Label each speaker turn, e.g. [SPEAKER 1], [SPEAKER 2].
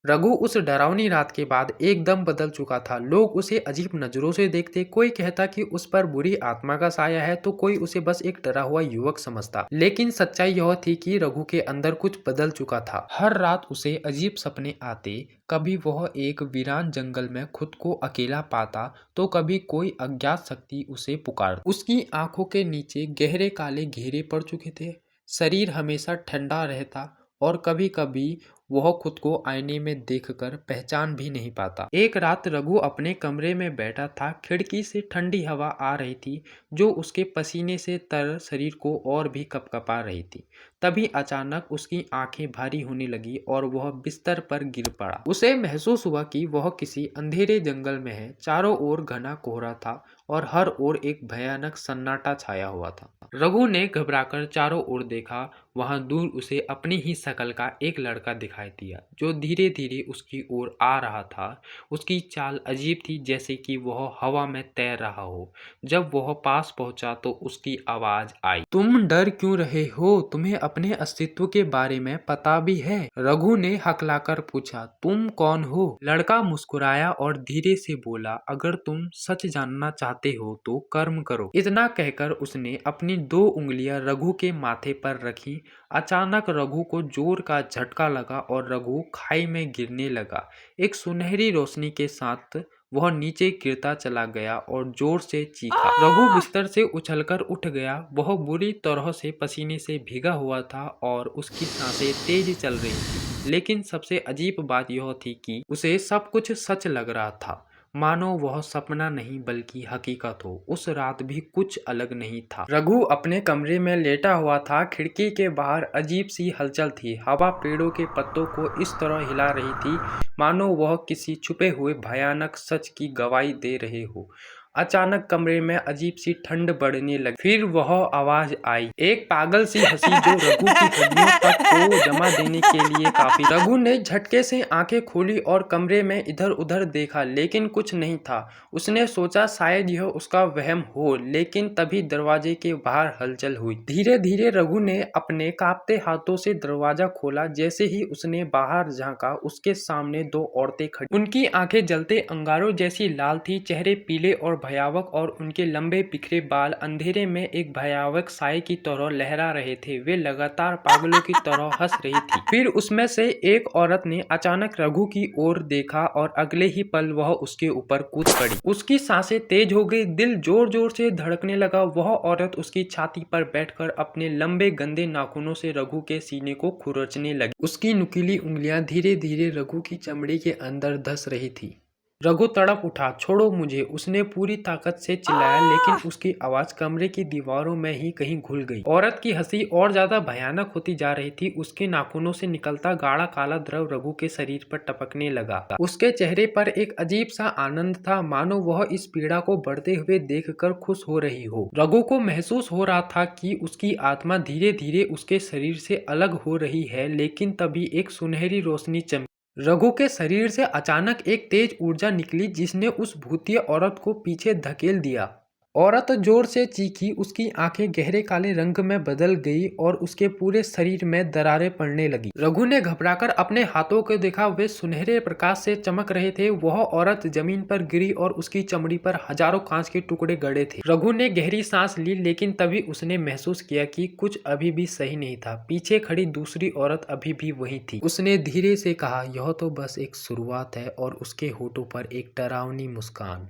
[SPEAKER 1] रघु उस डरावनी रात के बाद एकदम बदल चुका था। लोग उसे अजीब नजरों से देखते, कोई कहता कि उस पर बुरी आत्मा का साया है तो कोई उसे बस एक डरा हुआ युवक समझता। लेकिन सच्चाई यह थी कि रघु के अंदर कुछ बदल चुका था। हर रात उसे अजीब सपने आते, कभी वह एक वीरान जंगल में खुद को अकेला पाता तो कभी कोई अज्ञात शक्ति उसे पुकार। उसकी आंखों के नीचे गहरे काले घेरे पड़ चुके थे, शरीर हमेशा ठंडा रहता और कभी कभी वह खुद को आईने में देखकर पहचान भी नहीं पाता। एक रात रघु अपने कमरे में बैठा था, खिड़की से ठंडी हवा आ रही थी जो उसके पसीने से तर शरीर को और भी कपकपा रही थी। तभी अचानक उसकी आंखें भारी होने लगी और वह बिस्तर पर गिर पड़ा। उसे महसूस हुआ कि वह किसी अंधेरे जंगल में है। चारों ओर घना कोहरा था और हर ओर एक भयानक सन्नाटा छाया हुआ था। रघु ने घबराकर चारों ओर देखा। वहां दूर उसे अपनी ही शकल का एक लड़का दिखाई दिया जो धीरे धीरे उसकी ओर आ रहा था। उसकी चाल अजीब थी, जैसे कि वह हवा में तैर रहा हो। जब वह पास पहुंचा तो उसकी आवाज आई, तुम डर क्यों रहे हो? तुम्हें अपने अस्तित्व के बारे में पता भी है? रघु ने हकलाकर पूछा, तुम कौन हो? लड़का मुस्कुराया और धीरे से बोला, अगर तुम सच जानना चाहते हो तो कर्म करो। इतना कहकर उसने अपनी 2 उंगलियां रघु के माथे पर रखी। अचानक रघु को जोर का झटका लगा और रघु खाई में गिरने लगा। एक सुनहरी रोशनी के साथ वह नीचे गिरता चला गया और जोर से चीखा। रघु बिस्तर से उछलकर उठ गया। वह बुरी तरह से पसीने से भीगा हुआ था और उसकी सांसें तेज चल रही थी। लेकिन सबसे अजीब बात यह थी कि उसे सब कुछ सच लग रहा था, मानो वह सपना नहीं बल्कि हकीकत हो। उस रात भी कुछ अलग नहीं था। रघु अपने कमरे में लेटा हुआ था। खिड़की के बाहर अजीब सी हलचल थी। हवा पेड़ों के पत्तों को इस तरह हिला रही थी मानो वह किसी छुपे हुए भयानक सच की गवाही दे रहे हो। अचानक कमरे में अजीब सी ठंड बढ़ने लगी। फिर वह आवाज आई, एक पागल सी हंसी जो रघु की हड्डियों तक को जमा देने के लिए काफी। रघु ने झटके से आंखें खोली और कमरे में इधर उधर देखा, लेकिन कुछ नहीं था। उसने सोचा शायद यह उसका वहम हो, लेकिन तभी दरवाजे के बाहर हलचल हुई। धीरे धीरे रघु ने अपने कांपते हाथों से दरवाजा खोला। जैसे ही उसने बाहर झांका, उसके सामने 2 औरतें खड़ी। उनकी आंखें जलते अंगारों जैसी लाल थी, चेहरे पीले और भयावक, और उनके लंबे बिखरे बाल अंधेरे में एक भयावक साए की तरह लहरा रहे थे। वे लगातार पागलों की तरह हंस रही थी। फिर उसमें से एक औरत ने अचानक रघु की ओर देखा और अगले ही पल वह उसके ऊपर कूद पड़ी। उसकी सांसें तेज हो गई, दिल जोर जोर से धड़कने लगा। वह औरत उसकी छाती पर बैठकर अपने लंबे गंदे नाखूनों से रघु के सीने को खुरचने लगी। उसकी नुकीली उंगलियां धीरे धीरे रघु की चमड़ी के अंदर धंस रही थी। रघु तड़प उठा, छोड़ो मुझे, उसने पूरी ताकत से चिल्लाया, लेकिन उसकी आवाज कमरे की दीवारों में ही कहीं घुल गई। औरत की हंसी और ज्यादा भयानक होती जा रही थी। उसके नाखूनों से निकलता गाढ़ा काला द्रव रघु के शरीर पर टपकने लगा। उसके चेहरे पर एक अजीब सा आनंद था, मानो वह इस पीड़ा को बढ़ते हुए देखकर खुश हो रही हो। रघु को महसूस हो रहा था कि उसकी आत्मा धीरे धीरे उसके शरीर से अलग हो रही है। लेकिन तभी एक सुनहरी रोशनी चमकी। रघु के शरीर से अचानक एक तेज ऊर्जा निकली जिसने उस भूतिया औरत को पीछे धकेल दिया। औरत जोर से चीखी, उसकी आंखें गहरे काले रंग में बदल गई और उसके पूरे शरीर में दरारें पड़ने लगी। रघु ने घबराकर अपने हाथों को देखा, वे सुनहरे प्रकाश से चमक रहे थे। वह औरत जमीन पर गिरी और उसकी चमड़ी पर हजारों कांच के टुकड़े गड़े थे। रघु ने गहरी सांस ली, लेकिन तभी उसने महसूस किया कि कुछ अभी भी सही नहीं था। पीछे खड़ी दूसरी औरत अभी भी वही थी। उसने धीरे से कहा, यह तो बस एक शुरुआत है, और उसके होठों पर एक डरावनी मुस्कान।